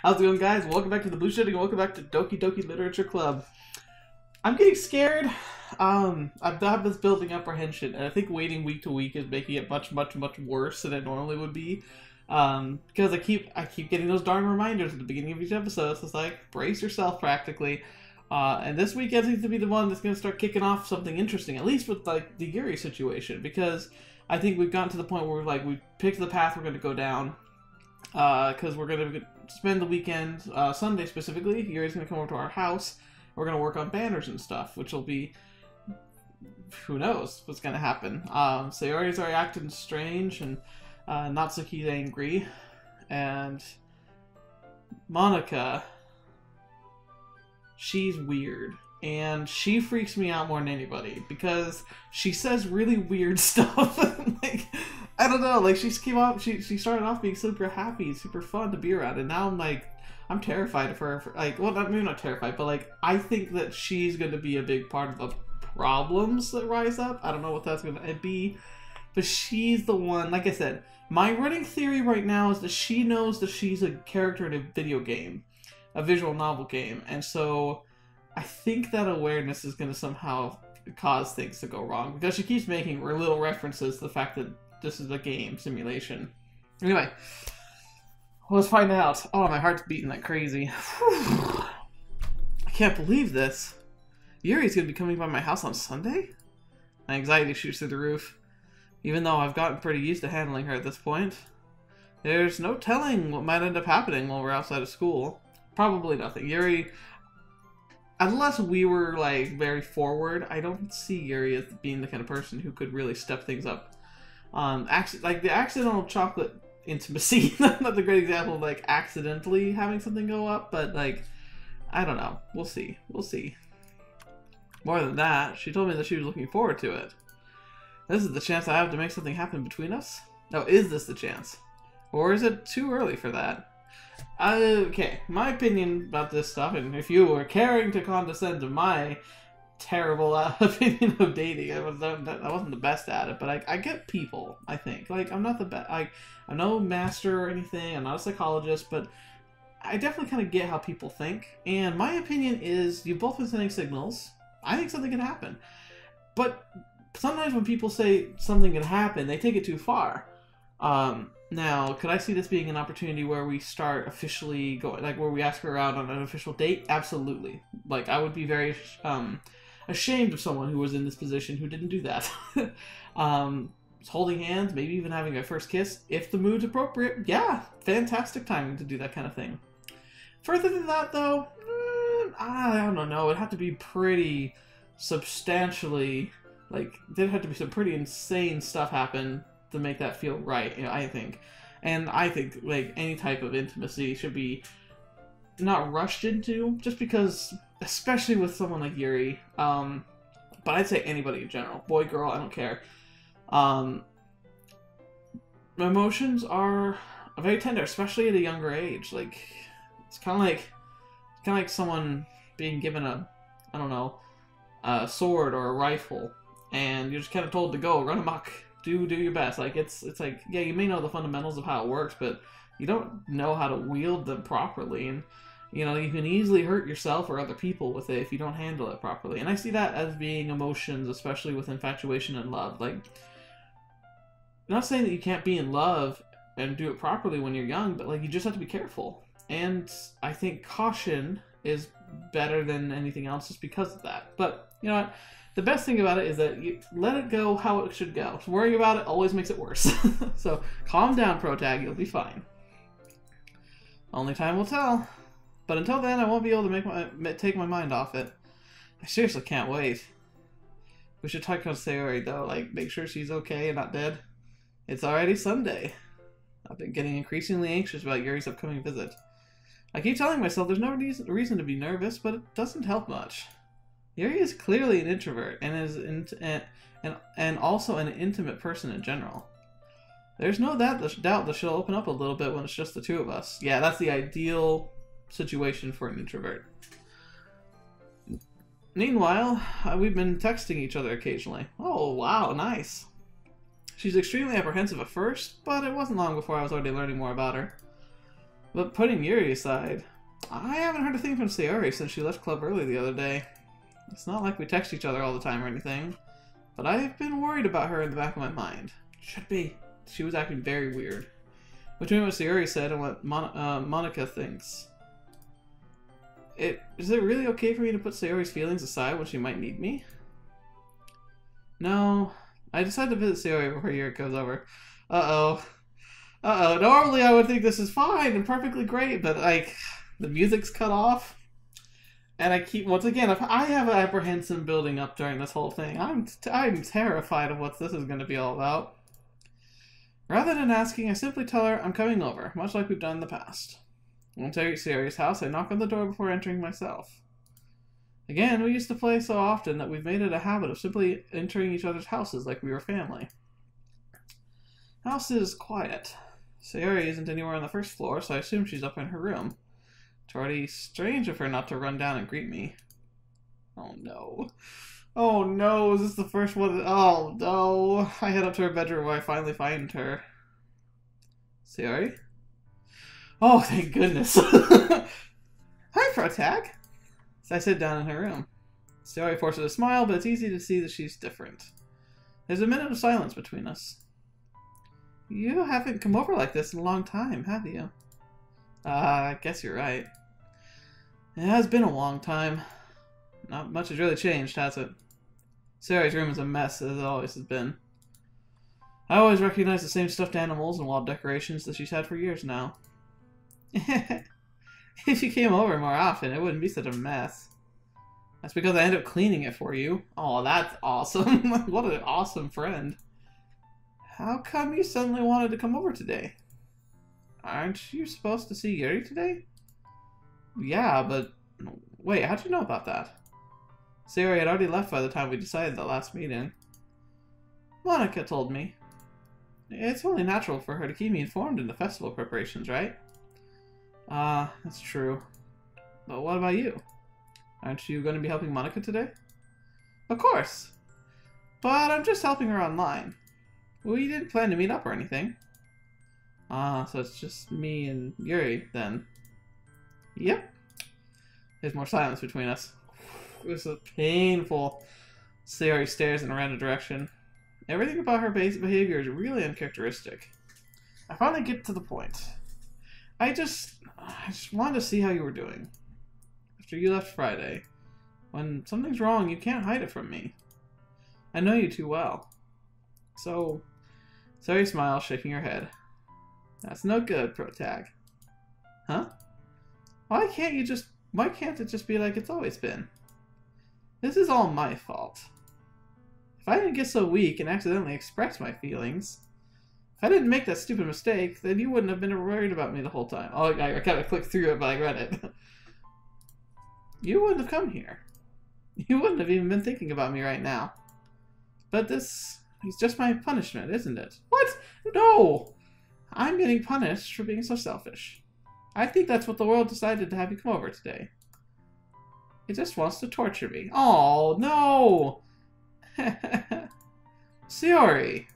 How's it going, guys? Welcome back to the Blue Shifting and welcome back to Doki Doki Literature Club. I'm getting scared. I have this building apprehension, and I think waiting week to week is making it much worse than it normally would be. Because I keep getting those darn reminders at the beginning of each episode. So it's like, brace yourself practically. And this weekend seems to be the one that's going to start kicking off something interesting, at least with like the Yuri situation, because I think we've gotten to the point where we've picked the path we're going to go down. Because we're going to spend the weekend, Sunday specifically, Yuri's going to come over to our house. We're going to work on banners and stuff, which will be, who knows what's going to happen. Sayori's already acting strange, and Natsuki's angry, and Monica, she's weird. And she freaks me out more than anybody, because she says really weird stuff. Like, I don't know, like, she started off being super happy, super fun to be around, and now I'm terrified of her, well, maybe not terrified, but, like, I think that she's going to be a big part of the problems that rise up. I don't know what that's going to be, but she's the one, like I said, my running theory right now is that she knows that she's a character in a video game, a visual novel game, and so I think that awareness is going to somehow cause things to go wrong, because she keeps making little references to the fact that this is a game simulation. Anyway, let's find out. Oh, my heart's beating like crazy. I can't believe this. Yuri's going to be coming by my house on Sunday? My anxiety shoots through the roof, even though I've gotten pretty used to handling her at this point. There's no telling what might end up happening while we're outside of school. Probably nothing. Yuri, unless we were, like, very forward, I don't see Yuri as being the kind of person who could really step things up. Like, the accidental chocolate intimacy, not the great example of, like, accidentally having something go up, but, like, I don't know. We'll see. We'll see. More than that, she told me that she was looking forward to it. This is the chance I have to make something happen between us? No, is this the chance? Or is it too early for that? Okay, my opinion about this stuff, and if you were caring to condescend to my terrible opinion of dating, I wasn't the best at it, but I get people, I think. Like, I'm not the best, I'm no master or anything, I'm not a psychologist, but I definitely kind of get how people think, and my opinion is, you've both been sending signals. I think something can happen. But sometimes when people say something can happen, they take it too far. Now, could I see this being an opportunity where we start officially going, like, where we ask her out on an official date? Absolutely. Like, I would be very ashamed of someone who was in this position who didn't do that. Holding hands, maybe even having a first kiss, if the mood's appropriate. Yeah, fantastic timing to do that kind of thing. Further than that, though, I don't know. It'd have to be pretty substantially, like, there'd have to be some pretty insane stuff happen to make that feel right, you know, I think. And I think, like, any type of intimacy should be not rushed into, just because, especially with someone like Yuri, but I'd say anybody in general, boy, girl, I don't care. Emotions are very tender, especially at a younger age. Like, it's kind of like someone being given a, I don't know, a sword or a rifle, and you're just kind of told to go, run amok. Do your best. Like, it's like, yeah, you may know the fundamentals of how it works, but you don't know how to wield them properly, and, you know, you can easily hurt yourself or other people with it if you don't handle it properly. And I see that as being emotions, especially with infatuation and love. Like, I'm not saying that you can't be in love and do it properly when you're young, but, like, you just have to be careful. And I think caution is better than anything else just because of that. But, you know what? The best thing about it is that you let it go how it should go. Worrying about it always makes it worse. So, calm down, Protag. You'll be fine. Only time will tell. But until then, I won't be able to take my mind off it. I seriously can't wait. We should talk about Sayori, though. Like, make sure she's okay and not dead. It's already Sunday. I've been getting increasingly anxious about Yuri's upcoming visit. I keep telling myself there's no reason to be nervous, but it doesn't help much. Yuri is clearly an introvert, and and also an intimate person in general. There's no doubt that she'll open up a little bit when it's just the two of us. Yeah, that's the ideal situation for an introvert. Meanwhile, we've been texting each other occasionally. Oh, wow, nice. She's extremely apprehensive at first, but it wasn't long before I was already learning more about her. But putting Yuri aside, I haven't heard a thing from Sayori since she left club early the other day. It's not like we text each other all the time or anything, but I've been worried about her in the back of my mind. Should be. She was acting very weird. Between what Sayori said and what Monica thinks. Is it really okay for me to put Sayori's feelings aside when she might need me? No. I decided to visit Sayori before your year goes over. Uh-oh. Uh-oh. Normally I would think this is fine and perfectly great, but, like, the music's cut off. And I keep, once again, I have apprehension building up during this whole thing. I'm terrified of what this is going to be all about. Rather than asking, I simply tell her I'm coming over, much like we've done in the past. Once I reach Sayori's house, I knock on the door before entering myself. Again, we used to play so often that we've made it a habit of simply entering each other's houses like we were family. House is quiet. Sayori isn't anywhere on the first floor, so I assume she's up in her room. It's already strange of her not to run down and greet me. Oh no. Oh no, is this the first one? Oh no. I head up to her bedroom where I finally find her. Sayori? Oh, thank goodness. Hi, Protag. So I sit down in her room. Sayori forces a smile, but it's easy to see that she's different. There's a minute of silence between us. You haven't come over like this in a long time, have you? I guess you're right. It has been a long time. Not much has really changed, has it? Sayori's room is a mess, as it always has been. I always recognize the same stuffed animals and wall decorations that she's had for years now. If you came over more often, it wouldn't be such a mess. That's because I end up cleaning it for you. Oh, that's awesome. What an awesome friend. How come you suddenly wanted to come over today? Aren't you supposed to see Yuri today? Yeah, but... Wait, how'd you know about that? Sayori had already left by the time we decided the last meeting. Monica told me. It's only natural for her to keep me informed in the festival preparations, right? That's true. But what about you? Aren't you going to be helping Monica today? Of course! But I'm just helping her online. We didn't plan to meet up or anything. So it's just me and Yuri, then. Yep. There's more silence between us. It was so painful. Sayori stares in a random direction. Everything about her behavior is really uncharacteristic. I finally get to the point. I just wanted to see how you were doing. After you left Friday. When something's wrong, you can't hide it from me. I know you too well. So... Sayori smiles, shaking her head. That's no good, Protag. Huh? Why can't it just be like it's always been? This is all my fault. If I didn't get so weak and accidentally express my feelings, if I didn't make that stupid mistake, then you wouldn't have been worried about me the whole time. Oh, I kind of clicked through it, but I read it. You wouldn't have come here. You wouldn't have even been thinking about me right now. But this is just my punishment, isn't it? What? No! I'm getting punished for being so selfish. I think that's what the world decided to have you come over today. It just wants to torture me. Oh, no! Sayori!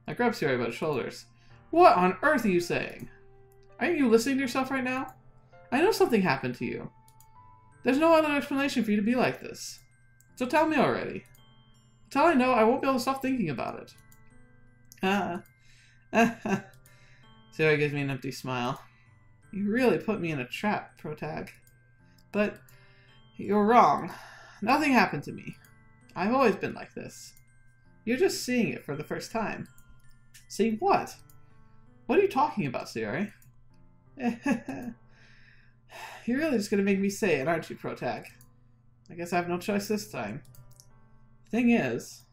I grab Sayori by the shoulders. What on earth are you saying? Aren't you listening to yourself right now? I know something happened to you. There's no other explanation for you to be like this. So tell me already. Until I know, I won't be able to stop thinking about it. Sayori gives me an empty smile. You really put me in a trap, Protag. But you're wrong. Nothing happened to me. I've always been like this. You're just seeing it for the first time. See what? What are you talking about, Sayori? You're really just gonna make me say it, aren't you, Protag? I guess I have no choice this time. Thing is,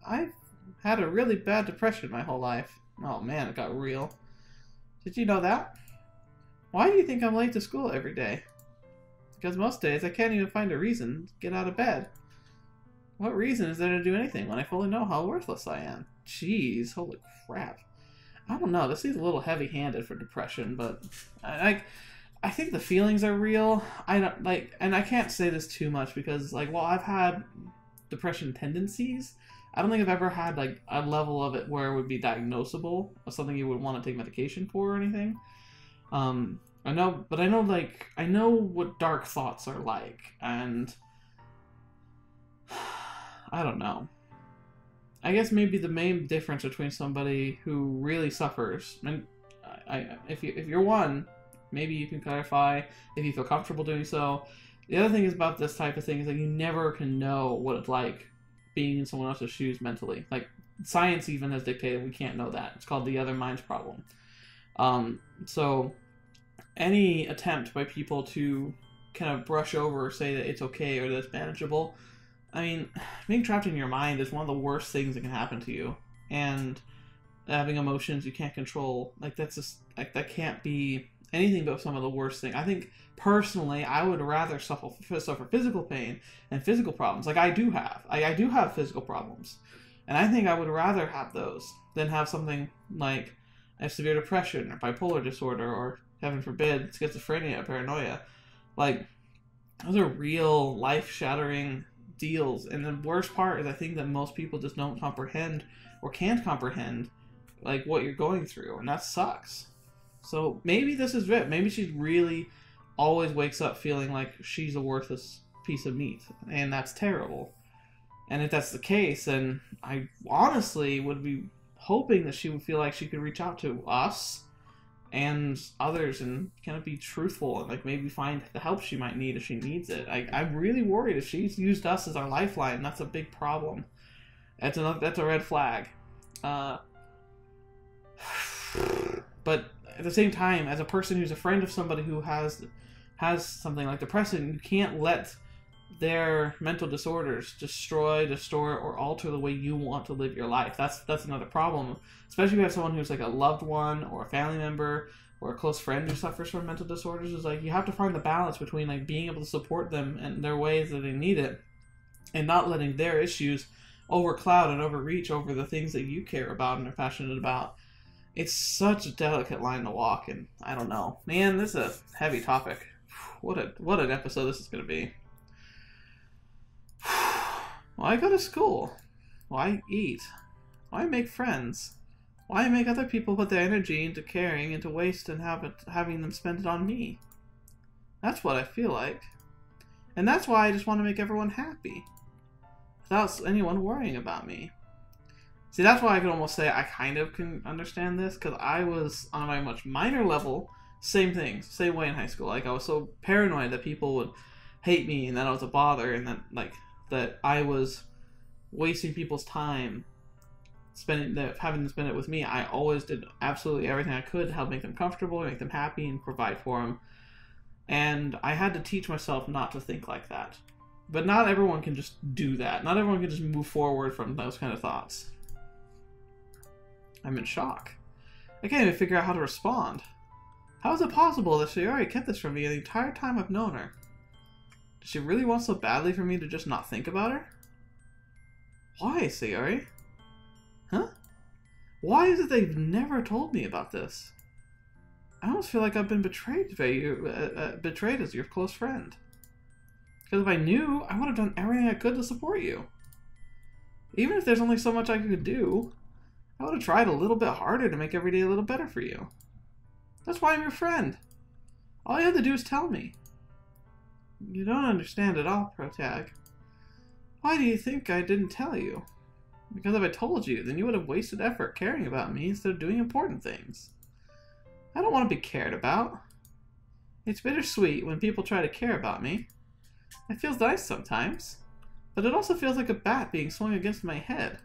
I've had a really bad depression my whole life. Oh man, it got real. Did you know that? Why do you think I'm late to school every day? Because most days I can't even find a reason to get out of bed. What reason is there to do anything when I fully know how worthless I am? Jeez, holy crap. I don't know, this seems a little heavy-handed for depression, but I think the feelings are real. I don't and I can't say this too much because while I've had depression tendencies, I don't think I've ever had a level of it where it would be diagnosable or something you would want to take medication for or anything. I know, but I know, like, I know what dark thoughts are like, and I don't know. I guess maybe the main difference between somebody who really suffers, and if you're one, maybe you can clarify if you feel comfortable doing so. The other thing is about this type of thing is that you never can know what it's like being in someone else's shoes mentally. Like, science even has dictated we can't know that. It's called the other mind's problem. So any attempt by people to kind of brush over or say that it's okay or that it's manageable, I mean, being trapped in your mind is one of the worst things that can happen to you. And having emotions you can't control, like, that's just, like, that can't be anything but some of the worst things. I think, personally, I would rather suffer physical pain and physical problems, like I do have. I do have physical problems. And I think I would rather have those than have something like a severe depression or bipolar disorder or, heaven forbid, schizophrenia or paranoia. Like, those are real life-shattering deals. And the worst part is I think that most people just don't comprehend or can't comprehend, like, what you're going through. And that sucks. So maybe this is it. Maybe she really always wakes up feeling like she's a worthless piece of meat. And that's terrible. And if that's the case, then I honestly would be hoping that she would feel like she could reach out to us and others and kind of be truthful and, like, maybe find the help she might need if she needs it. I'm really worried if she's used us as our lifeline. That's a big problem. That's a red flag. But at the same time, as a person who's a friend of somebody who has something like depression, you can't let their mental disorders destroy, distort, or alter the way you want to live your life. That's another problem. Especially if you have someone who's like a loved one or a family member or a close friend who suffers from mental disorders. Is like you have to find the balance between, like, being able to support them in their ways that they need it and not letting their issues overcloud and overreach over the things that you care about and are passionate about. It's such a delicate line to walk, and I don't know. Man, this is a heavy topic. What an episode this is going to be. Why go to school? Why eat? Why make friends? Why make other people put their energy into caring, into waste, and having them spend it on me? That's what I feel like. And that's why I just want to make everyone happy, without anyone worrying about me. See, that's why I could almost say I kind of can understand this, because I was, on a much minor level, same thing, same way in high school. Like, I was so paranoid that people would hate me, and that I was a bother, and that I was wasting people's time, having them spend it with me. I always did absolutely everything I could to help make them comfortable, make them happy, and provide for them. And I had to teach myself not to think like that. But not everyone can just do that. Not everyone can just move forward from those kind of thoughts. I'm in shock. I can't even figure out how to respond. How is it possible that Sayori kept this from me the entire time I've known her? Does she really want so badly for me to just not think about her? Why, Sayori? Huh? Why is it they've never told me about this? I almost feel like I've been betrayed by you, betrayed as your close friend. Because if I knew, I would have done everything I could to support you. Even if there's only so much I could do, I would have tried a little bit harder to make every day a little better for you. That's why I'm your friend. All you have to do is tell me. You don't understand at all, Protag. Why do you think I didn't tell you? Because if I told you, then you would have wasted effort caring about me instead of doing important things. I don't want to be cared about. It's bittersweet when people try to care about me. It feels nice sometimes, but it also feels like a bat being swung against my head.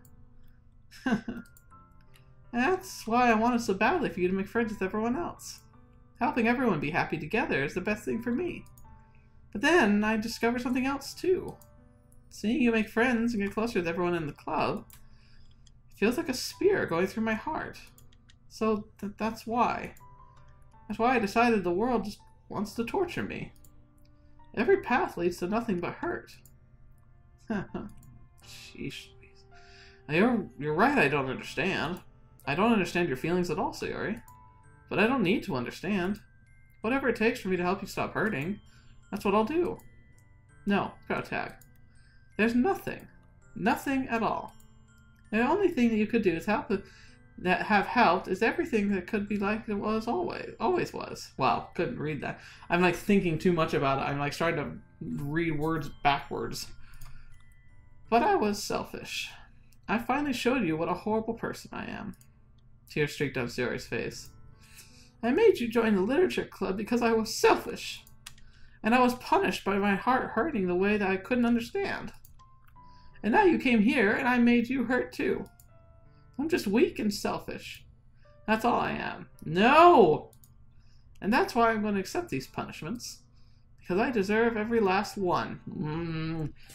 That's why I wanted so badly for you to make friends with everyone else. Helping everyone be happy together is the best thing for me. But then I discovered something else too. Seeing you make friends and get closer with everyone in the club feels like a spear going through my heart. So that's why. That's why I decided the world just wants to torture me. Every path leads to nothing but hurt. Sheesh. You're right, I don't understand. I don't understand your feelings at all, Sayori. But I don't need to understand. Whatever it takes for me to help you stop hurting, that's what I'll do. No, Protag. There's nothing. Nothing at all. The only thing that you could do is help that have helped is everything that could be like it was always was. Wow, couldn't read that. I'm like thinking too much about it. I'm like trying to read words backwards. But I was selfish. I finally showed you what a horrible person I am. Tears streaked down Sayori's face. I made you join the literature club because I was selfish. And I was punished by my heart hurting the way that I couldn't understand. And now you came here and I made you hurt too. I'm just weak and selfish. That's all I am. No! And that's why I'm going to accept these punishments. Because I deserve every last one.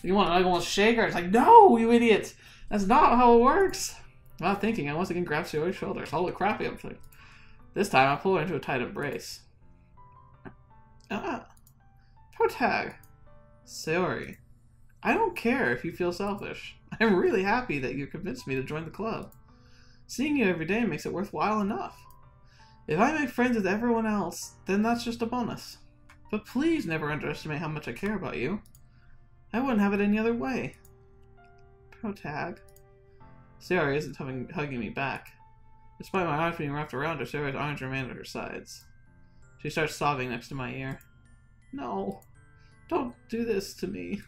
You want to shake her? It's like, no, you idiot! That's not how it works. Without thinking, I once again grabbed Sayori's shoulders. Holy crap, this time I pulled her into a tight embrace. Protag. Sayori. I don't care if you feel selfish. I'm really happy that you convinced me to join the club. Seeing you every day makes it worthwhile enough. If I make friends with everyone else, then that's just a bonus. But please never underestimate how much I care about you. I wouldn't have it any other way. Protag. Sayori isn't hugging me back. Despite my arms being wrapped around her, Sayori's arms remain at her sides. She starts sobbing next to my ear. No, don't do this to me.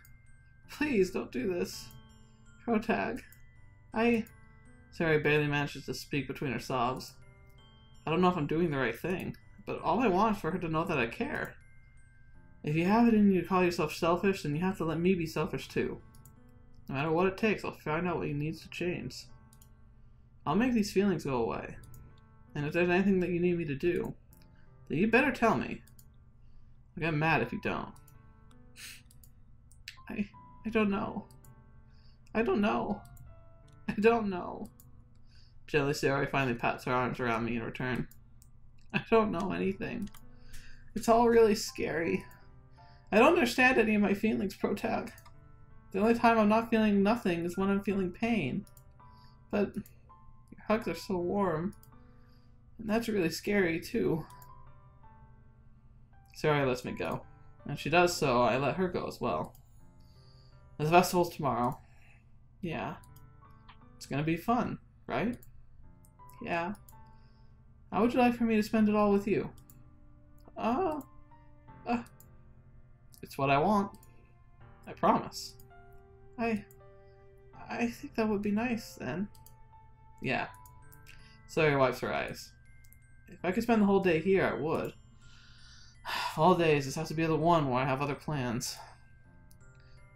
Please don't do this. Protag. Sayori barely manages to speak between her sobs. I don't know if I'm doing the right thing, but all I want is for her to know that I care. If you have it in you to call yourself selfish, then you have to let me be selfish too. No matter what it takes, I'll find out what needs to change. I'll make these feelings go away. And if there's anything that you need me to do, then you better tell me. I'll get mad if you don't. I don't know. I don't know. I don't know. Gently, Sayori finally pats her arms around me in return. I don't know anything. It's all really scary. I don't understand any of my feelings, Protag. The only time I'm not feeling nothing is when I'm feeling pain. But your hugs are so warm. And that's really scary, too. Sayori lets me go. And she does so, I let her go as well. The festival's tomorrow. Yeah. It's gonna be fun, right? Yeah. How would you like for me to spend it all with you? It's what I want. I promise. I think that would be nice, then. Yeah. Sayori wipes her eyes. If I could spend the whole day here, I would. All days, this has to be the one where I have other plans.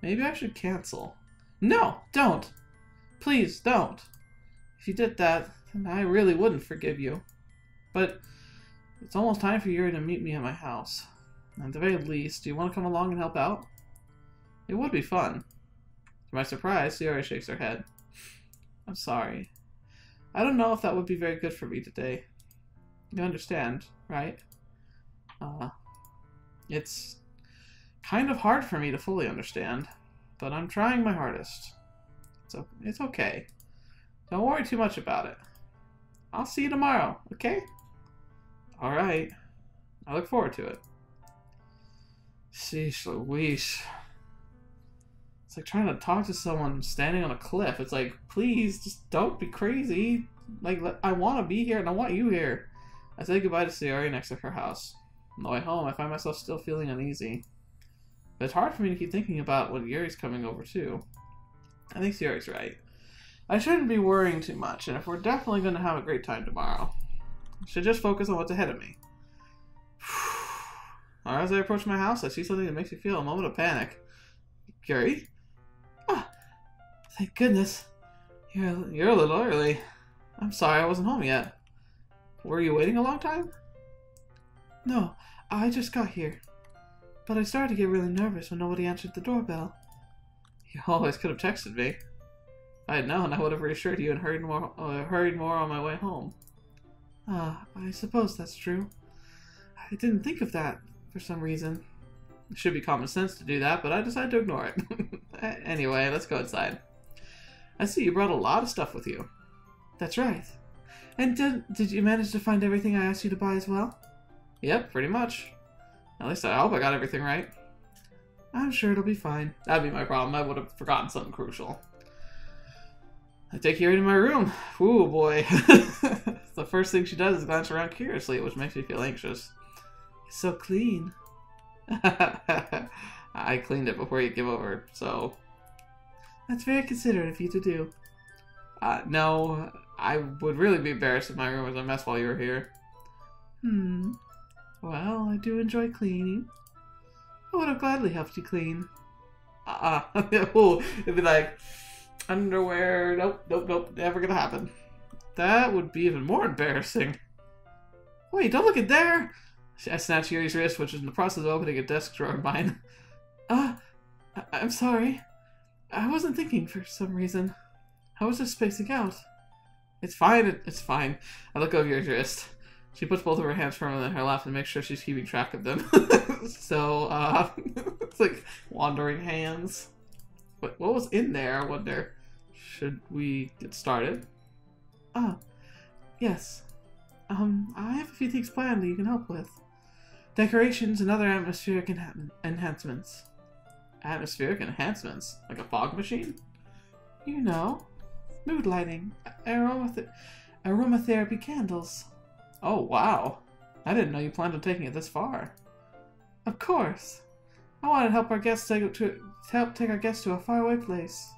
Maybe I should cancel. No, don't! Please, don't! If you did that, then I really wouldn't forgive you. But it's almost time for Yuri to meet me at my house. At the very least, do you want to come along and help out? It would be fun. To my surprise, Sayori shakes her head. I'm sorry. I don't know if that would be very good for me today. You understand, right? It's kind of hard for me to fully understand, but I'm trying my hardest. It's okay. Don't worry too much about it. I'll see you tomorrow, okay? Alright. I look forward to it. Sheesh Louise. It's like trying to talk to someone standing on a cliff. It's like, please, just don't be crazy. Like, I want to be here and I want you here. I say goodbye to Sayori next to her house. On the way home, I find myself still feeling uneasy. But it's hard for me to keep thinking about when Yuri's coming over, too. I think Sayori's right. I shouldn't be worrying too much, and if we're definitely going to have a great time tomorrow, I should just focus on what's ahead of me. As I approach my house, I see something that makes me feel a moment of panic. Yuri? Thank goodness. You're a little early. I'm sorry I wasn't home yet. Were you waiting a long time? No, I just got here. But I started to get really nervous when nobody answered the doorbell. You always could have texted me. If I had known, I would have reassured you and hurried more on my way home. I suppose that's true. I didn't think of that for some reason. It should be common sense to do that, but I decided to ignore it. Anyway, let's go inside. I see you brought a lot of stuff with you. That's right. And did you manage to find everything I asked you to buy as well? Yep, pretty much. At least I hope I got everything right. I'm sure it'll be fine. That'd be my problem. I would have forgotten something crucial. I take Yuri to my room. Ooh, boy. The first thing she does is glance around curiously, which makes me feel anxious. It's so clean. I cleaned it before you give over, so... That's very considerate of you to do. No, I would really be embarrassed if my room was a mess while you were here. Well, I do enjoy cleaning. I would have gladly helped you clean. It'd be like, underwear, nope, never gonna happen. That would be even more embarrassing. Wait, don't look at there! I snatched Yuri's wrist, which was in the process of opening a desk drawer of mine. I'm sorry. I wasn't thinking for some reason. I was just spacing out. It's fine, it's fine. I look over Yuri's wrist. She puts both of her hands firmly in her lap and makes sure she's keeping track of them. So, it's like wandering hands. What was in there, I wonder? Should we get started? Yes. I have a few things planned that you can help with. Decorations and other atmospheric enhancements. Atmospheric enhancements? Like a fog machine? You know. Mood lighting. Aromatherapy candles. Oh, wow. I didn't know you planned on taking it this far. Of course. I wanted to help our guests to help take our guests to a faraway place.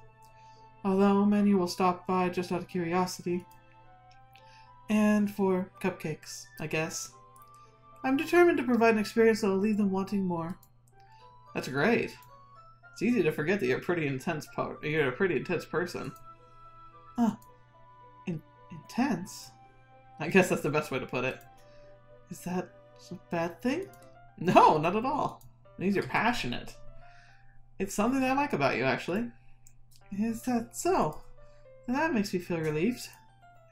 Although many will stop by just out of curiosity. And for cupcakes, I guess. I'm determined to provide an experience that will leave them wanting more. That's great. It's easy to forget that you're a pretty intense person. Intense? I guess that's the best way to put it. Is that a bad thing? No, not at all. It means you're passionate. It's something I like about you, actually. Is that so? Then that makes me feel relieved.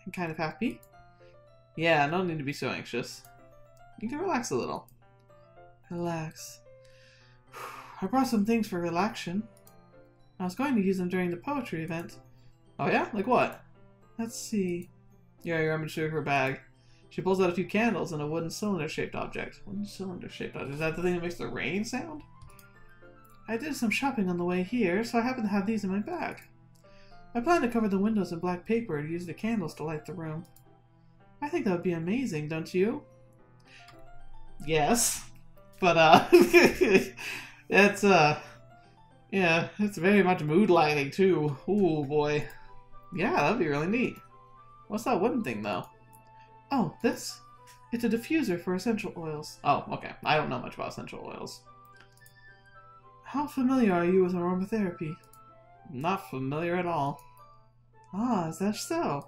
And kind of happy. Yeah, no need to be so anxious. You can relax a little. Relax. I brought some things for relaxation. I was going to use them during the poetry event. Oh yeah? Like what? Let's see. Yeah, you rummaged through her bag. She pulls out a few candles and a wooden cylinder-shaped object. Wooden cylinder-shaped object. Is that the thing that makes the rain sound? I did some shopping on the way here, so I happen to have these in my bag. I plan to cover the windows in black paper and use the candles to light the room. I think that would be amazing, don't you? Yes. But, it's, yeah, it's very much mood lighting, too. Ooh, boy. Yeah, that'd be really neat. What's that wooden thing, though? Oh, this? It's a diffuser for essential oils. Oh, okay. I don't know much about essential oils. How familiar are you with aromatherapy? Not familiar at all. Ah, is that so?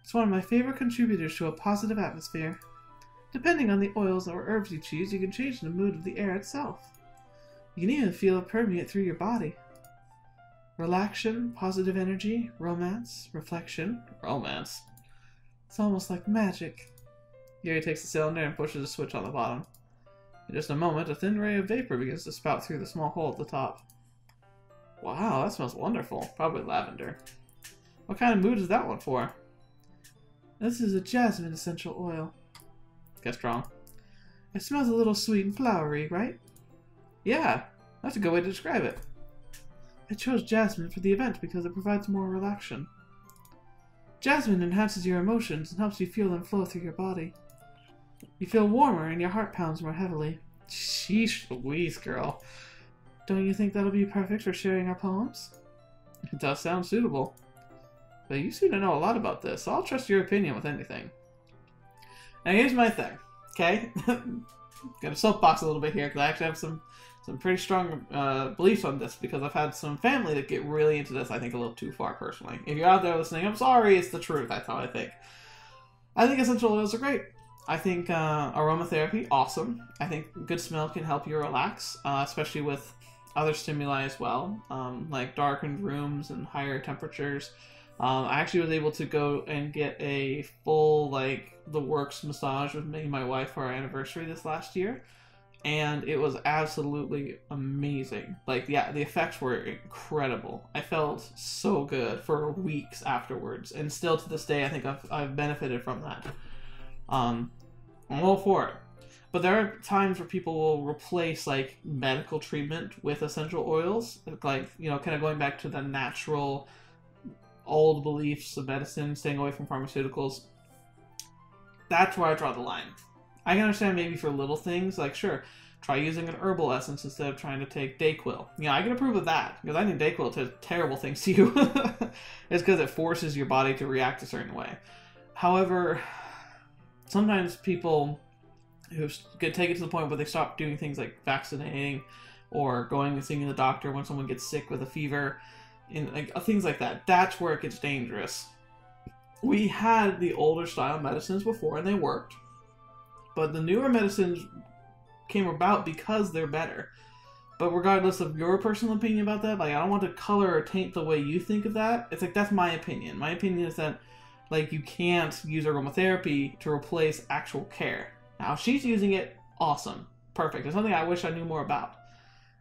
It's one of my favorite contributors to a positive atmosphere. Depending on the oils or herbs you choose, you can change the mood of the air itself. You can even feel it permeate through your body. Relaxation, positive energy, romance, reflection, romance. It's almost like magic. Yuri takes the cylinder and pushes a switch on the bottom. In just a moment, a thin ray of vapor begins to spout through the small hole at the top. Wow, that smells wonderful. Probably lavender. What kind of mood is that one for? This is a jasmine essential oil. Guess wrong. It smells a little sweet and flowery, right? Yeah, that's a good way to describe it. I chose jasmine for the event because it provides more relaxation. Jasmine enhances your emotions and helps you feel them flow through your body. You feel warmer and your heart pounds more heavily. Sheesh Louise, girl. Don't you think that'll be perfect for sharing our poems? It does sound suitable. But you seem to know a lot about this, so I'll trust your opinion with anything. Now here's my thing, okay? Got a soapbox a little bit here, because I actually have some pretty strong beliefs on this, because I've had some family that get really into this, I think, a little too far, personally. If you're out there listening, I'm sorry, it's the truth, that's how I think. I think essential oils are great. I think aromatherapy, awesome. I think good smell can help you relax, especially with other stimuli as well, like darkened rooms and higher temperatures. I actually was able to go and get a full, like, the works massage with me and my wife for our anniversary this last year. And it was absolutely amazing. Like, yeah, the effects were incredible. I felt so good for weeks afterwards. And still to this day, I think I've benefited from that. I'm all for it. But there are times where people will replace, like, medical treatment with essential oils. Like, you know, kind of going back to the natural old beliefs of medicine, staying away from pharmaceuticals. That's where I draw the line. I can understand maybe for little things, like sure, try using an herbal essence instead of trying to take Dayquil. Yeah, I can approve of that, because I think Dayquil does terrible things to you. It's because it forces your body to react a certain way. However, sometimes people who take it to the point where they stop doing things like vaccinating or going and seeing the doctor when someone gets sick with a fever, and like, things like that. That's where it gets dangerous. We had the older style medicines before and they worked, but the newer medicines came about because they're better. But regardless of your personal opinion about that, like I don't want to color or taint the way you think of that. It's like that's my opinion. My opinion is that like you can't use aromatherapy to replace actual care. Now if she's using it, awesome, perfect. It's something I wish I knew more about.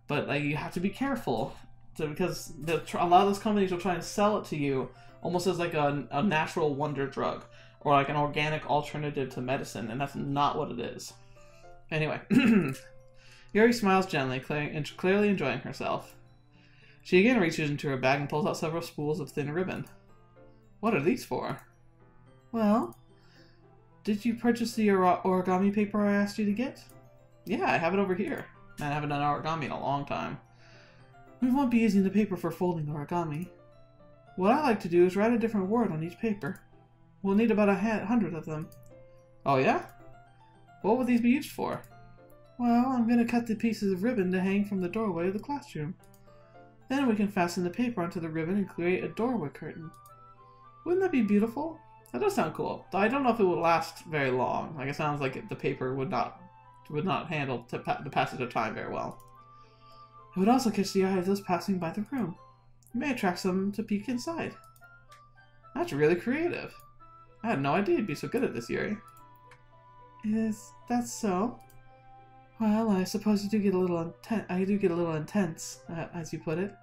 But like you have to be careful, because a lot of those companies will try and sell it to you almost as like a natural wonder drug or like an organic alternative to medicine, and that's not what it is. Anyway, Yuri smiles gently, clearly enjoying herself. She again reaches into her bag and pulls out several spools of thin ribbon. What are these for? Well, did you purchase the origami paper I asked you to get? Yeah, I have it over here. I haven't done origami in a long time. We won't be using the paper for folding origami. What I like to do is write a different word on each paper. We'll need about 100 of them. Oh yeah? What will these be used for? Well, I'm going to cut the pieces of ribbon to hang from the doorway of the classroom. Then we can fasten the paper onto the ribbon and create a doorway curtain. Wouldn't that be beautiful? That does sound cool, though I don't know if it would last very long. Like, it sounds like the paper would not handle the passage of time very well. It would also catch the eye of those passing by the room. It may attract some to peek inside. That's really creative. I had no idea you'd be so good at this, Yuri. Is that so? Well, I suppose you do get a little intense, as you put it.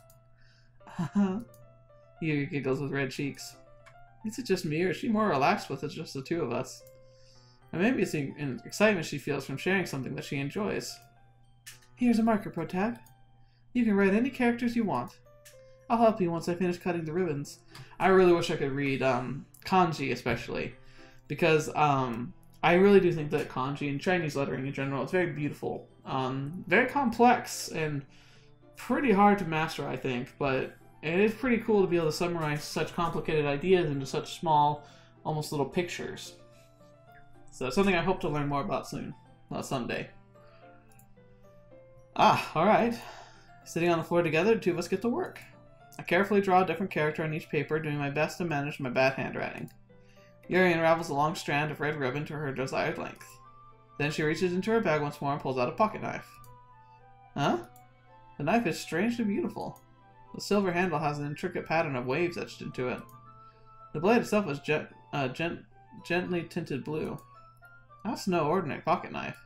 Yuri giggles with red cheeks. Is it just me, or is she more relaxed with it just the two of us? And maybe it's an excitement she feels from sharing something that she enjoys. Here's a marker, Protag. You can write any characters you want. I'll help you once I finish cutting the ribbons. I really wish I could read kanji, especially, because I really do think that kanji and Chinese lettering in general is very beautiful, very complex and pretty hard to master, I think. But it is pretty cool to be able to summarize such complicated ideas into such small, almost little pictures. So it's something I hope to learn more about soon, someday. Ah, all right. Sitting on the floor together, the two of us get to work. I carefully draw a different character on each paper, doing my best to manage my bad handwriting. Yuri unravels a long strand of red ribbon to her desired length. Then she reaches into her bag once more and pulls out a pocket knife. Huh? The knife is strangely beautiful. The silver handle has an intricate pattern of waves etched into it. The blade itself is gently tinted blue. That's no ordinary pocket knife.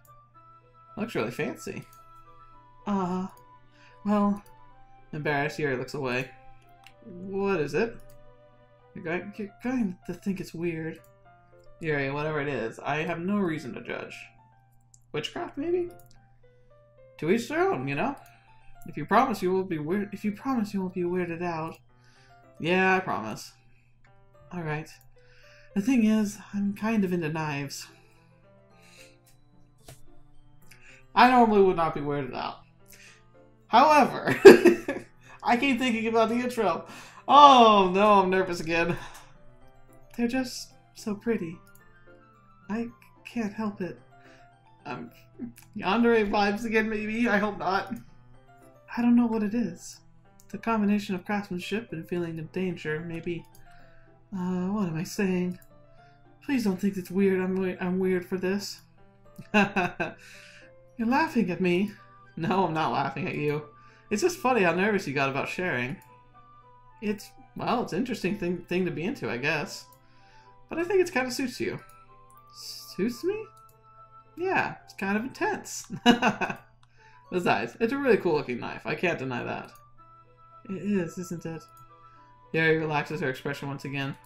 It looks really fancy. Well... Embarrassed, Yuri looks away. What is it? You're going to think it's weird. Yuri, whatever it is, I have no reason to judge. Witchcraft, maybe? To each their own, you know? If you promise you won't be weirded out. Yeah, I promise. Alright. The thing is, I'm kind of into knives. I normally would not be weirded out. However, I keep thinking about the intro. Oh no, I'm nervous again. They're just so pretty. I can't help it. Yandere vibes again, maybe? I hope not. I don't know what it is. The combination of craftsmanship and feeling of danger, maybe. What am I saying? Please don't think it's weird. I'm weird for this. You're laughing at me. No, I'm not laughing at you. It's just funny how nervous you got about sharing. It's an interesting thing to be into, I guess. But I think it kind of suits you. Suits me? Yeah, it's kind of intense. Besides, it's a really cool looking knife. I can't deny that. It is, isn't it? Yuri relaxes her expression once again.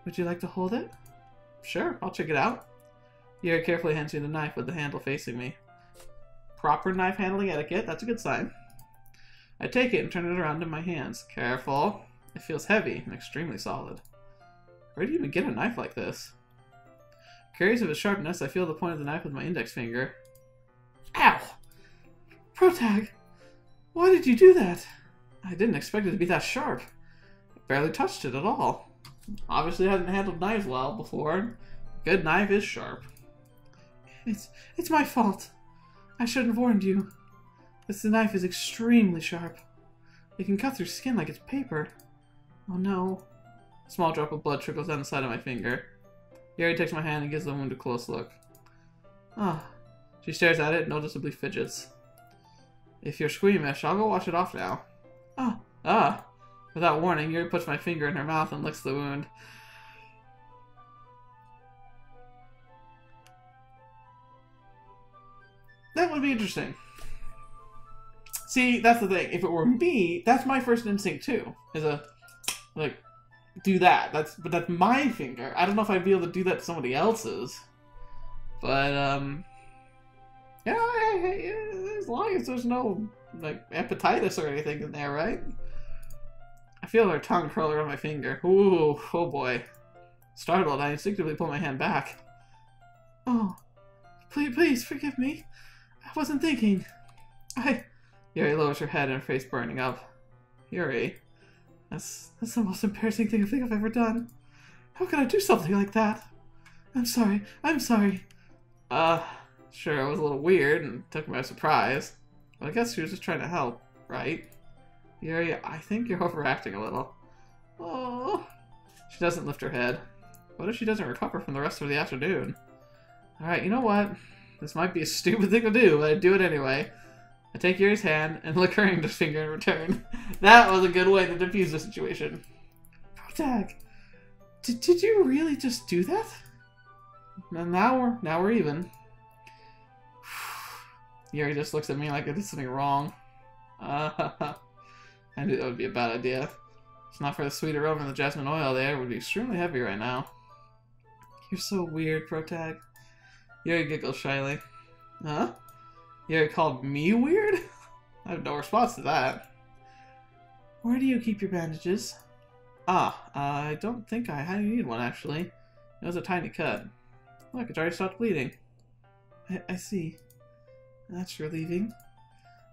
Would you like to hold it? Sure, I'll check it out. Yuri carefully hands me the knife with the handle facing me. Proper knife handling etiquette, that's a good sign. I take it and turn it around in my hands. Careful. It feels heavy and extremely solid. Where do you even get a knife like this? Curious of its sharpness, I feel the point of the knife with my index finger. Ow! Protag! Why did you do that? I didn't expect it to be that sharp. I barely touched it at all. Obviously I hadn't handled knives well before. A good knife is sharp. It's my fault. I shouldn't have warned you. This knife is extremely sharp. It can cut through skin like it's paper. Oh no. A small drop of blood trickles down the side of my finger. Yuri takes my hand and gives the wound a close look. Ah. She stares at it and noticeably fidgets. If you're squeamish, I'll go wash it off now. Ah. Ah. Without warning, Yuri puts my finger in her mouth and licks the wound. That would be interesting. See, that's the thing. If it were me, that's my first instinct too. Is like, do that. But that's my finger. I don't know if I'd be able to do that to somebody else's. But yeah, as long as there's no like hepatitis or anything in there, right? I feel her tongue curl around my finger. Ooh, oh boy. Startled, I instinctively pull my hand back. Oh, please forgive me. I wasn't thinking. Yuri lowers her head and her face burning up. Yuri, that's the most embarrassing thing I think I've ever done. How could I do something like that? I'm sorry. Sure, it was a little weird and took me by surprise. But I guess she was just trying to help, right? Yuri, I think you're overacting a little. Oh. She doesn't lift her head. What if she doesn't recover from the rest of the afternoon? Alright, you know what? This might be a stupid thing to do, but I do it anyway. I take Yuri's hand and lick her index finger in return. That was a good way to defuse the situation. Protag, did you really just do that? Now we're even. Yuri just looks at me like I did something wrong. I knew that would be a bad idea. If it's not for the sweet aroma and the jasmine oil, the air would be extremely heavy right now. You're so weird, Protag. Yuri giggles shyly. Huh? Yuri called me weird? I have no response to that. Where do you keep your bandages? I don't think I need one, actually. It was a tiny cut. Look, it's already stopped bleeding. I see. That's relieving.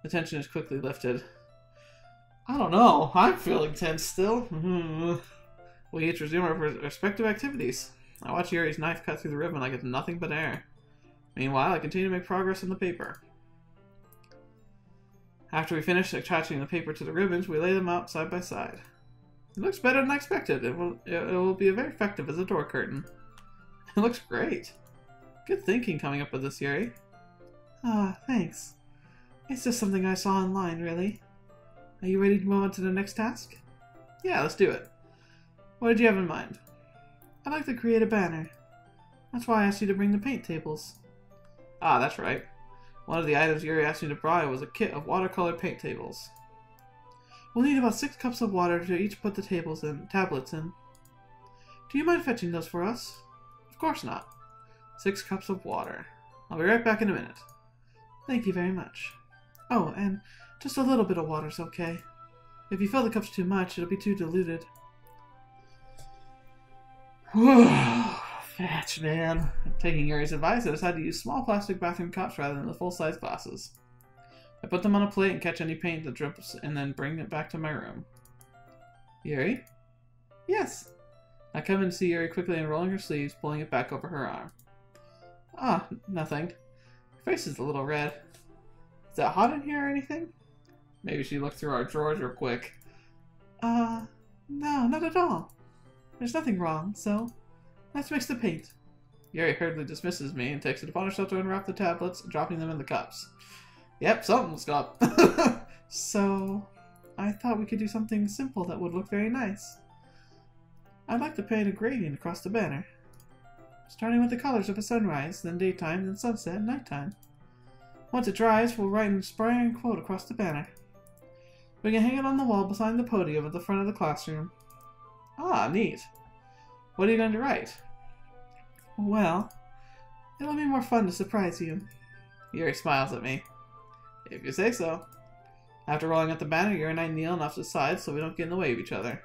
The tension is quickly lifted. I don't know. I'm feeling tense still. We each resume our respective activities. I watch Yuri's knife cut through the ribbon like it's nothing but air. Meanwhile, I continue to make progress on the paper. After we finish attaching the paper to the ribbons, we lay them out side by side. It looks better than I expected. It will be very effective as a door curtain. It looks great. Good thinking coming up with this, Yuri. Ah, thanks. It's just something I saw online, really. Are you ready to move on to the next task? Yeah, let's do it. What did you have in mind? I'd like to create a banner. That's why I asked you to bring the paint tables. Ah, that's right. One of the items Yuri asked me to buy was a kit of watercolor paint tables. We'll need about 6 cups of water to each put the tablets in. Do you mind fetching those for us? Of course not. 6 cups of water. I'll be right back in a minute. Thank you very much. Oh, and just a little bit of water's okay. If you fill the cups too much, it'll be too diluted. Fetch, man. Taking Yuri's advice, I decided to use small plastic bathroom cups rather than the full-size glasses. I put them on a plate and catch any paint that drips and then bring it back to my room. Yuri? Yes. I come in to see Yuri quickly unrolling her sleeves, pulling it back over her arm. Ah, nothing. Her face is a little red. Is that hot in here or anything? Maybe she looked through our drawers real quick. No, not at all. There's nothing wrong, so let's mix the paint. Yuri hurriedly dismisses me and takes it upon herself to unwrap the tablets, dropping them in the cups. Yep, something's up. So, I thought we could do something simple that would look very nice. I'd like to paint a gradient across the banner. Starting with the colors of a sunrise, then daytime, then sunset, and nighttime. Once it dries, we'll write an inspiring quote across the banner. We can hang it on the wall beside the podium at the front of the classroom. Ah, neat. What are you going to write? Well, it'll be more fun to surprise you. Yuri smiles at me. If you say so. After rolling out the banner, Yuri and I kneel enough to the side so we don't get in the way of each other.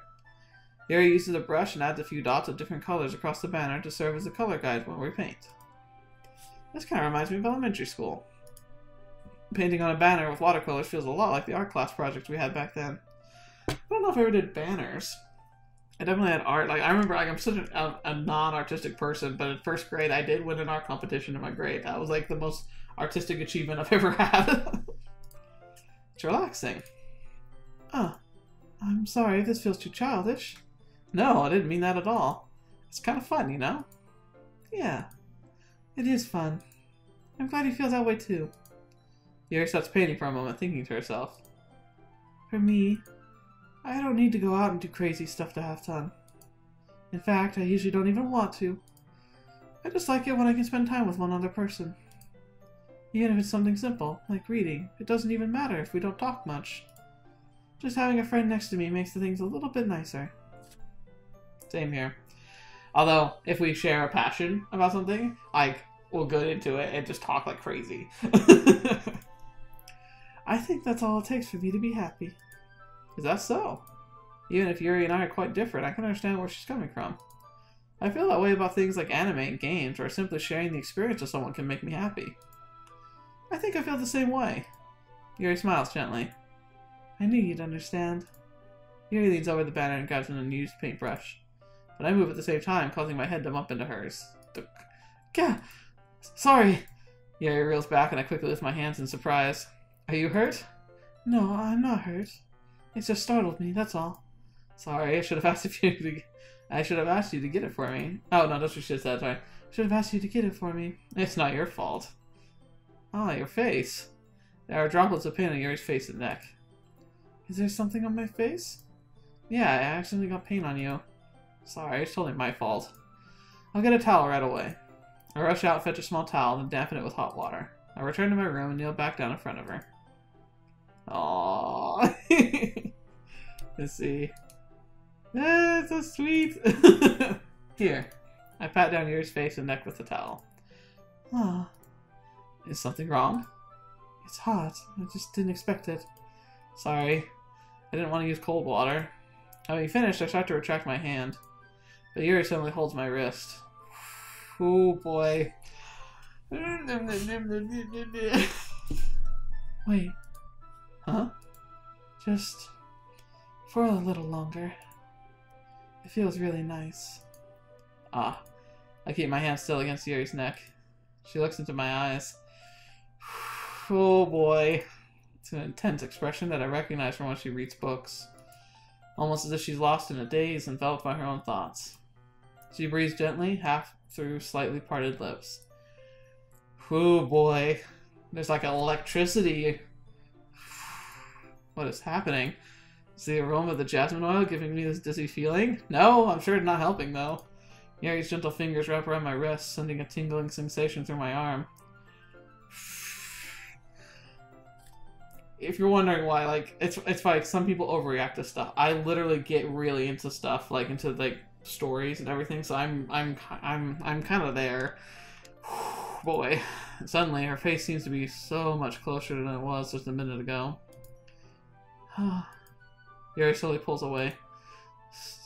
Yuri uses a brush and adds a few dots of different colors across the banner to serve as a color guide when we paint. This kind of reminds me of elementary school. Painting on a banner with watercolors feels a lot like the art class project we had back then. I don't know if I ever did banners. I definitely had art. Like, I remember, like, I'm such a non-artistic person, but in first grade I did win an art competition in my grade. That was like the most artistic achievement I've ever had. It's relaxing. Oh, I'm sorry if this feels too childish. No, I didn't mean that at all. It's kind of fun, you know? Yeah, it is fun. I'm glad you feel that way too. Yuri stops painting for a moment, thinking to herself. For me, I don't need to go out and do crazy stuff to have fun. In fact, I usually don't even want to. I just like it when I can spend time with one other person. Even if it's something simple, like reading, it doesn't even matter if we don't talk much. Just having a friend next to me makes the things a little bit nicer. Same here. Although, if we share a passion about something, like, we'll go into it and just talk like crazy. I think that's all it takes for me to be happy. Is that so? Even if Yuri and I are quite different, I can understand where she's coming from. I feel that way about things like anime and games, where simply sharing the experience with someone can make me happy. I think I feel the same way. Yuri smiles gently. I knew you'd understand. Yuri leans over the banner and grabs an unused paintbrush. But I move at the same time, causing my head to bump into hers. Gah! Sorry! Yuri reels back and I quickly lift my hands in surprise. Are you hurt? No, I'm not hurt. It just startled me, that's all. Sorry, I should have asked you to get it for me. Oh, no, that's what she said, sorry. I should have asked you to get it for me. It's not your fault. Ah, your face. There are droplets of paint on Yuri's face and neck. Is there something on my face? Yeah, I accidentally got paint on you. Sorry, it's totally my fault. I'll get a towel right away. I rush out, fetch a small towel, and dampen it with hot water. I return to my room and kneel back down in front of her. Aww. Let's see. That's so sweet. Here. I pat down Yuri's face and neck with the towel. Ah. Is something wrong? It's hot. I just didn't expect it. Sorry. I didn't want to use cold water. Having finished, I start to retract my hand. But Yuri suddenly holds my wrist. Oh boy. Wait. Huh? Just for a little longer. It feels really nice. Ah. I keep my hand still against Yuri's neck. She looks into my eyes. Oh boy. It's an intense expression that I recognize from when she reads books. Almost as if she's lost in a daze, enveloped by her own thoughts. She breathes gently, half through slightly parted lips. Oh boy. There's like electricity. What is happening? Is the aroma of the jasmine oil giving me this dizzy feeling? No, I'm sure it's not helping though. Yuri's gentle fingers wrap around my wrist, sending a tingling sensation through my arm. If you're wondering why, like, it's like some people overreact to stuff. I literally get really into stuff, like into like stories and everything. So I'm kind of there. Boy, suddenly her face seems to be so much closer than it was just a minute ago. Yuri slowly pulls away.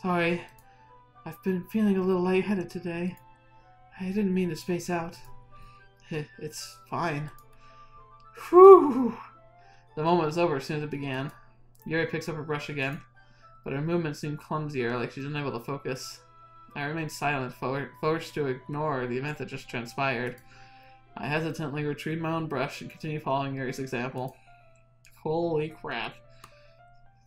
Sorry, I've been feeling a little lightheaded today. I didn't mean to space out. It's fine. Whew. The moment was over as soon as it began. Yuri picks up her brush again, but her movements seem clumsier, like she's unable to focus. I remain silent, forced to ignore the event that just transpired. I hesitantly retrieve my own brush and continue following Yuri's example. Holy crap.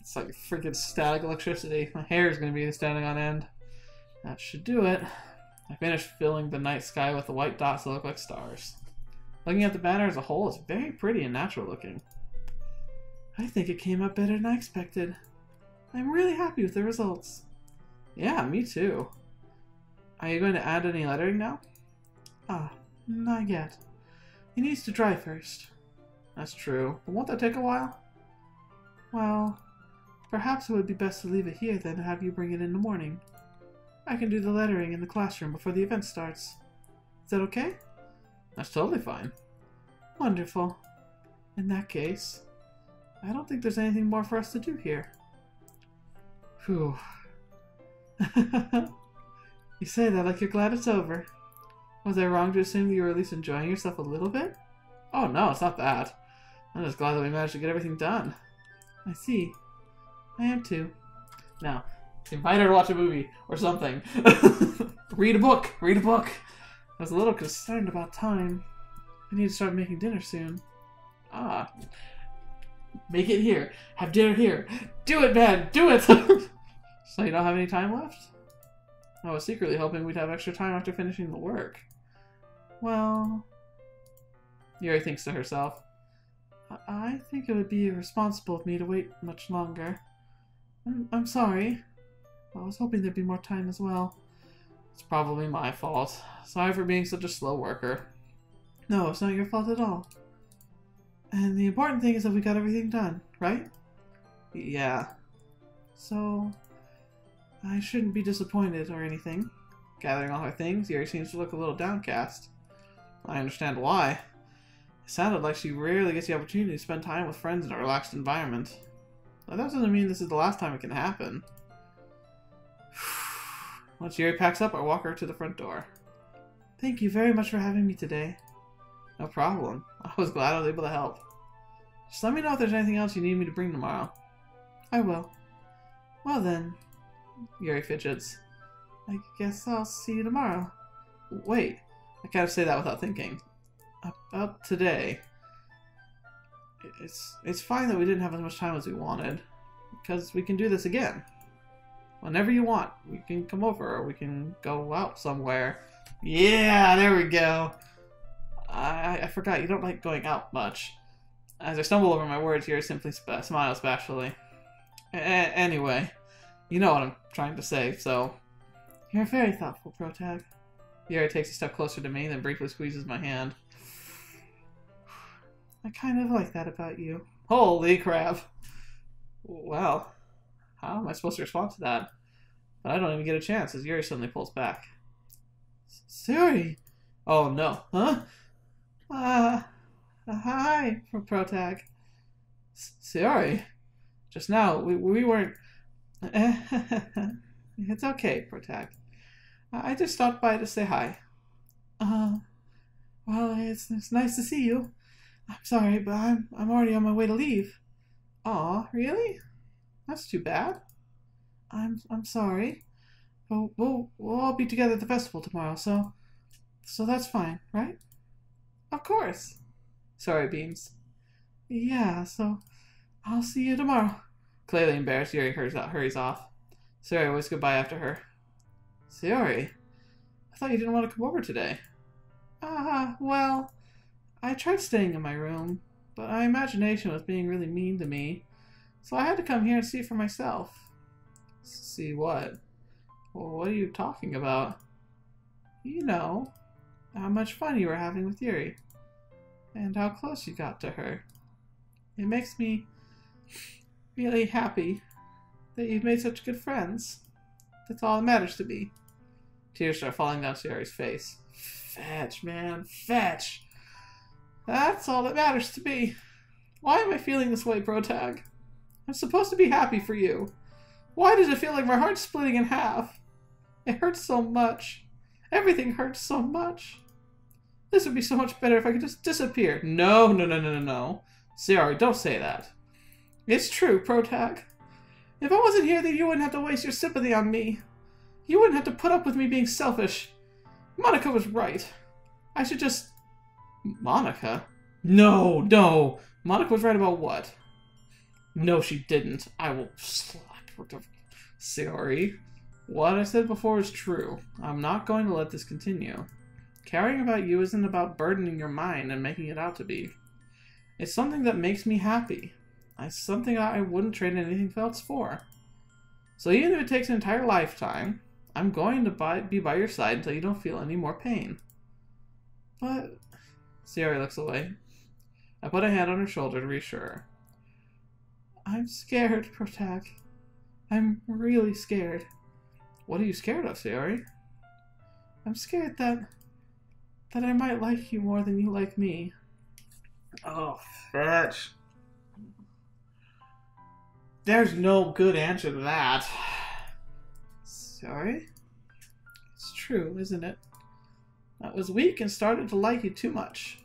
It's like freaking static electricity. My hair is going to be standing on end. That should do it. I finished filling the night sky with the white dots that look like stars. Looking at the banner as a whole, it's very pretty and natural looking. I think it came out better than I expected. I'm really happy with the results. Yeah, me too. Are you going to add any lettering now? Ah, not yet. It needs to dry first. That's true, but won't that take a while? Well, perhaps it would be best to leave it here then and have you bring it in the morning. I can do the lettering in the classroom before the event starts. Is that okay? That's totally fine. Wonderful. In that case, I don't think there's anything more for us to do here. Phew. You say that like you're glad it's over. Was I wrong to assume that you were at least enjoying yourself a little bit? Oh no, it's not that. I'm just glad that we managed to get everything done. I see. I am too. Now, invite her to watch a movie or something. Read a book. Read a book. I was a little concerned about time. I need to start making dinner soon. Ah. Make it here. Have dinner here. Do it, man. Do it. So you don't have any time left? I was secretly hoping we'd have extra time after finishing the work. Well... Yuri thinks to herself. I think it would be irresponsible of me to wait much longer. I'm sorry. I was hoping there'd be more time as well. It's probably my fault. Sorry for being such a slow worker. No, it's not your fault at all. And the important thing is that we got everything done, right? Yeah. So, I shouldn't be disappointed or anything. Gathering all her things, Yuri seems to look a little downcast. I understand why. It sounded like she rarely gets the opportunity to spend time with friends in a relaxed environment. But that doesn't mean this is the last time it can happen. Once Yuri packs up, I walk her to the front door. Thank you very much for having me today. No problem. I was glad I was able to help. Just let me know if there's anything else you need me to bring tomorrow. I will. Well then, Yuri fidgets. I guess I'll see you tomorrow. Wait, I can't say that without thinking. About today. It's fine that we didn't have as much time as we wanted, because we can do this again. Whenever you want, we can come over, or we can go out somewhere. Yeah, there we go. I forgot, you don't like going out much. As I stumble over my words, Yuri simply smiles bashfully. Anyway, you know what I'm trying to say, so... You're very thoughtful, Protag. Yuri takes a step closer to me, then briefly squeezes my hand. I kind of like that about you. Holy crap. Well, how am I supposed to respond to that? But I don't even get a chance as Yuri suddenly pulls back. Sayori! Oh no. Huh? Hi, Protag. Sayori. Just now, we weren't... It's okay, Protag. I just stopped by to say hi. Well, it's nice to see you. I'm sorry, but I'm already on my way to leave. Aw, really? That's too bad. I'm sorry. But we'll all be together at the festival tomorrow, so that's fine, right? Of course. Sorry, Beams. Yeah, so I'll see you tomorrow. Clearly embarrassed, Yuri hurries off. Sayori waves goodbye after her. Sayori, I thought you didn't want to come over today. Well, I tried staying in my room, but my imagination was being really mean to me, so I had to come here and see for myself. See what? Well, what are you talking about? You know, how much fun you were having with Yuri, and how close you got to her. It makes me really happy that you've made such good friends. That's all that matters to me. Tears start falling down Sayori's face. Fetch, man, fetch! That's all that matters to me. Why am I feeling this way, Protag? I'm supposed to be happy for you. Why does it feel like my heart's splitting in half? It hurts so much. Everything hurts so much. This would be so much better if I could just disappear. No. Sayori, don't say that. It's true, Protag. If I wasn't here, then you wouldn't have to waste your sympathy on me. You wouldn't have to put up with me being selfish. Monica was right. I should just... Monica? No. Monica was right about what? No, she didn't. I will slap her. Sayori. What I said before is true. I'm not going to let this continue. Caring about you isn't about burdening your mind and making it out to be. It's something that makes me happy. It's something I wouldn't trade anything else for. So even if it takes an entire lifetime, I'm going to be by your side until you don't feel any more pain. But... Sayori looks away. I put a hand on her shoulder to reassure her. I'm scared, Protag. I'm really scared. What are you scared of, Sayori? I'm scared that I might like you more than you like me. Oh, fetch. There's no good answer to that. Sayori. It's true, isn't it? I was weak and started to like you too much.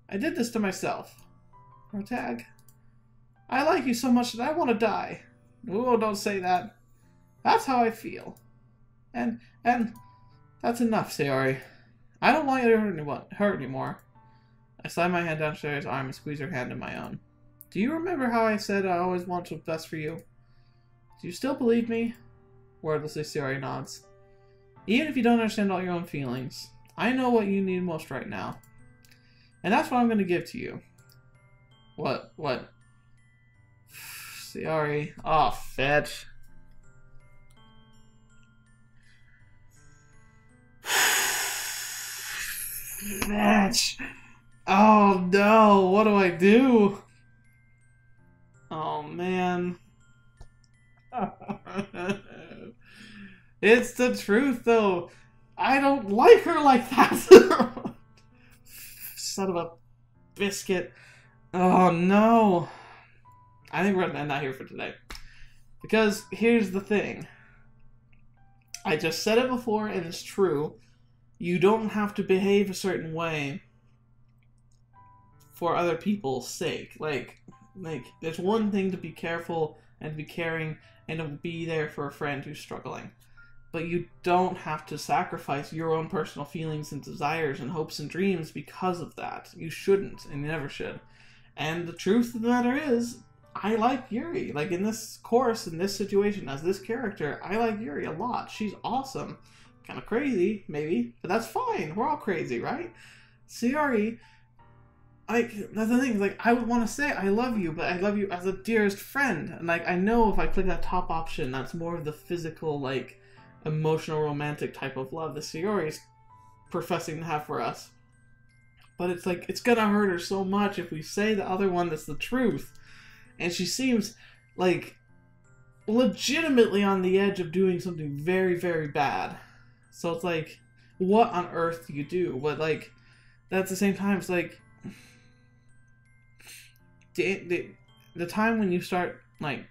I did this to myself. Protag. I like you so much that I want to die. Oh, don't say that. That's how I feel. And that's enough, Sayori. I don't want you to hurt anymore. I slide my hand down Sayori's arm and squeeze her hand in my own. Do you remember how I said I always want what's best for you? Do you still believe me? Wordlessly, Sayori nods. Even if you don't understand all your own feelings, I know what you need most right now. And that's what I'm going to give to you. What? Sayori. Oh, fetch. Fetch. Oh no, what do I do? Oh man. It's the truth though. I don't like her like that. Son of a biscuit. Oh no. I think we're going to end that here for today. Because here's the thing. I just said it before and it's true. You don't have to behave a certain way for other people's sake. Like, there's one thing to be careful and to be caring and to be there for a friend who's struggling. But you don't have to sacrifice your own personal feelings and desires and hopes and dreams because of that. You shouldn't, and you never should. And the truth of the matter is, I like Yuri. Like, in this course, in this situation, as this character, I like Yuri a lot. She's awesome. Kind of crazy, maybe, but that's fine. We're all crazy, right? Sayori, like, that's the thing. Like, I would want to say I love you, but I love you as a dearest friend. And, like, I know if I click that top option, that's more of the physical, like, emotional, romantic type of love that Sayori's professing to have for us. But it's like, it's gonna hurt her so much if we say the other one that's the truth. And she seems, like, legitimately on the edge of doing something very, very bad. So it's like, what on earth do you do? But, like, at the same time, it's like, the time when you start, like,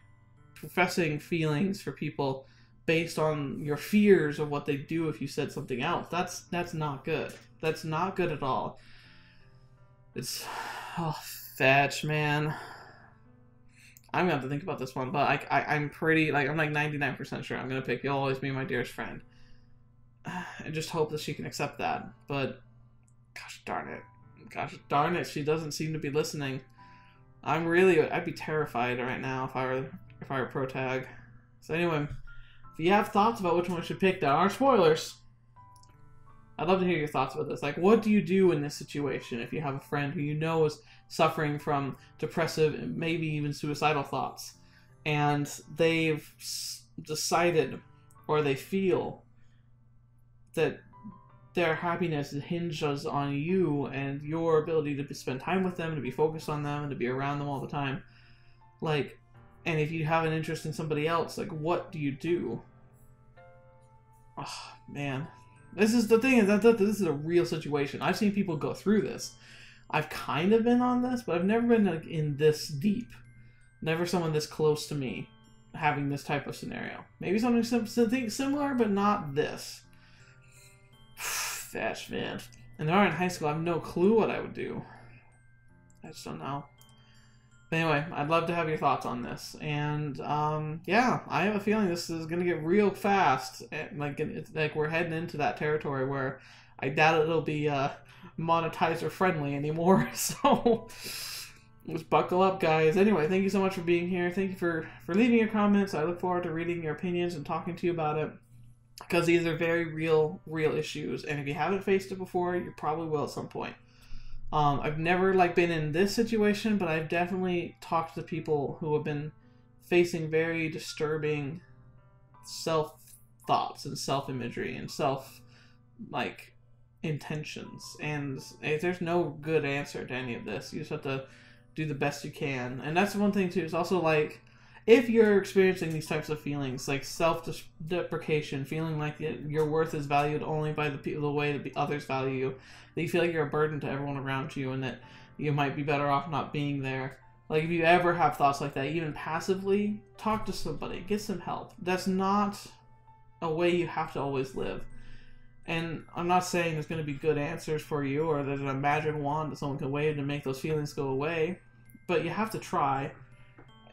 professing feelings for people based on your fears of what they'd do if you said something else, that's not good. That's not good at all. It's, oh, fetch, man. I'm gonna have to think about this one, but I'm pretty, like, I'm like 99% sure I'm gonna pick You'll Always Be My Dearest Friend. I just hope that she can accept that, but gosh darn it, she doesn't seem to be listening. I'd be terrified right now if I were Protag. So anyway, if you have thoughts about which one I should pick that aren't spoilers, I'd love to hear your thoughts about this. Like, what do you do in this situation if you have a friend who you know is suffering from depressive, maybe even suicidal thoughts, and they've decided, or they feel, that their happiness hinges on you and your ability to spend time with them, to be focused on them, and to be around them all the time. Like, and if you have an interest in somebody else, like, what do you do? Oh, man. This is the thing, is that this is a real situation. I've seen people go through this. I've kind of been on this, but I've never been, like, in this deep. Never someone this close to me having this type of scenario. Maybe something similar, but not this. Fetch, man. And in high school, I have no clue what I would do. I just don't know. But anyway, I'd love to have your thoughts on this. And, yeah, I have a feeling this is going to get real fast. Like, it's like we're heading into that territory where I doubt it'll be monetizer friendly anymore. So, just buckle up, guys. Anyway, thank you so much for being here. Thank you for leaving your comments. I look forward to reading your opinions and talking to you about it. Because these are very real issues. And if you haven't faced it before, you probably will at some point. I've never, like, been in this situation, but I've definitely talked to people who have been facing very disturbing self-thoughts and self-imagery and like, intentions. And there's no good answer to any of this. You just have to do the best you can. And that's one thing, too. It's also, like, if you're experiencing these types of feelings, like self-deprecation, feeling like your worth is valued only by the way that others value you, that you feel like you're a burden to everyone around you and that you might be better off not being there. Like, if you ever have thoughts like that, even passively, talk to somebody. Get some help. That's not a way you have to always live. And I'm not saying there's going to be good answers for you, or there's an magic wand that someone can wave to make those feelings go away, but you have to try,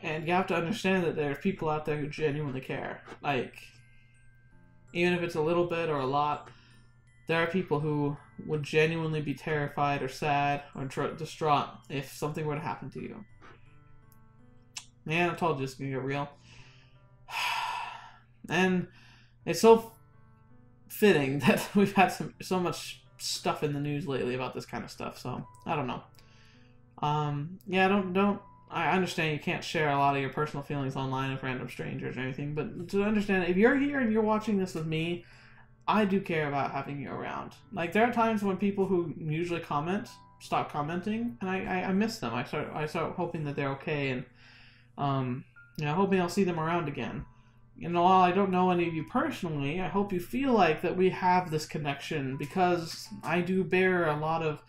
and you have to understand that there's people out there who genuinely care. Like, even if it's a little bit or a lot, there are people who would genuinely be terrified or sad or distraught if something were to happen to you. Man, I told you it's going to get real. And it's so fitting that we've had so much stuff in the news lately about this kind of stuff, so I don't know. Yeah, I understand you can't share a lot of your personal feelings online with random strangers or anything, but to understand, if you're here and you're watching this with me, I do care about having you around. Like, there are times when people who usually comment stop commenting, and I miss them. I start hoping that they're okay, and you know, hoping I'll see them around again. You know, while I don't know any of you personally, I hope you feel like that we have this connection, because I do bear a lot of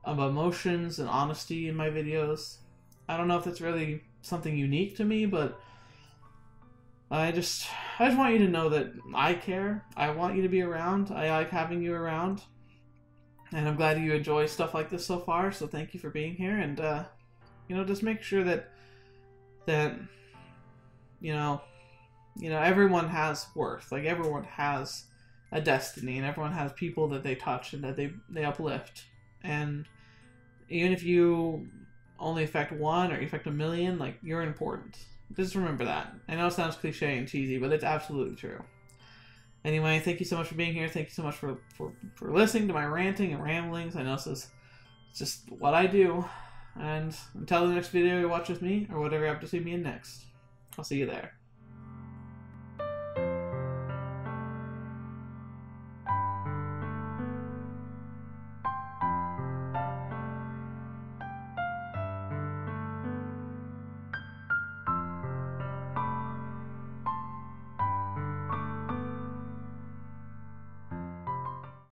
emotions and honesty in my videos. I don't know if that's really something unique to me, but I just want you to know that I care. I want you to be around. I like having you around. And I'm glad you enjoy stuff like this so far, so thank you for being here. And, you know, just make sure that you know, everyone has worth. Like, everyone has a destiny, and everyone has people that they touch and that they uplift. And even if you only affect one or you affect a million, like, you're important. Just remember that. I know it sounds cliche and cheesy, but it's absolutely true. Anyway, thank you so much for being here. Thank you so much for listening to my ranting and ramblings. I know this is just what I do. And until the next video you watch with me, or whatever you have to see me in next, I'll see you there.